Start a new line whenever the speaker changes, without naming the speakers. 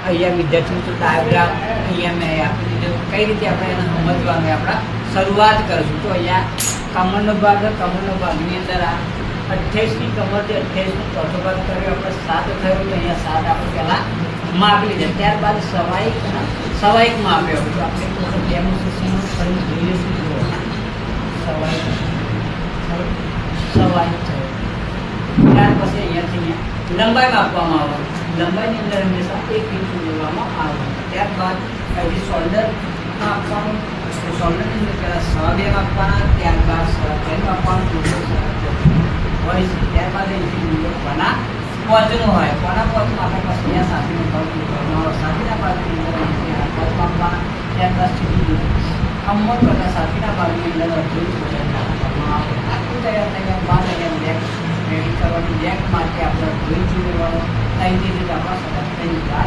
અહીંયા વિદ્યાર્થી મિત્રો ડાયાગ્રામ અહીંયા મેં આપી દીધું કઈ રીતે આપણે એને સમજવાનું આપણા શરૂઆત કરીશું. તો અહીંયા કમરનો ભાગ ભાગની અંદર આ 28ની કમરથી 28નો ચોથો ભાગ કર્યો આપણે 7 થયો. તો અહીંયા 7 આપણે પહેલાં માપી લીધા. ત્યારબાદ સવાઈક માપ્યો. તો આપણે ડેમોન્સ્ટ્રેશન ફરી જોઈએ છીએ. સવાઈક થયો. ત્યાર પછી અહીંયાથી લંબાઈ માપવામાં આવે. લંબાઈની અંદર હંમેશા 1 ઇંચ લેવામાં આવે. ત્યારબાદ અહીંથી શોલ્ડર માપવાનું. શોલ્ડરની અંદર પહેલાં 2.5 માપવાના, ત્યારબાદ 3.5 માપવાનું, હોય છે. ત્યારબાદ અહીંથી કોના પહોંચનું હોય. કોના પહોંચનું આપણે પછી અહીંયા સાથીનો ભાગ કરવાનો હોય. સાથીના ભાગની અંદર પહોંચ માપવાના. ત્યારબાદ સીધી કમર કરતાં સાથીના ભાગની અંદર અડધું વજન નાખવામાં આવે. આટલું તૈયાર થયા બાદ અહીંયા બેક રેડી કરવાની. બેક માટે આપણે ધોઈ લેવાનો. અહીંથી આપણા સતત થઈ જાય.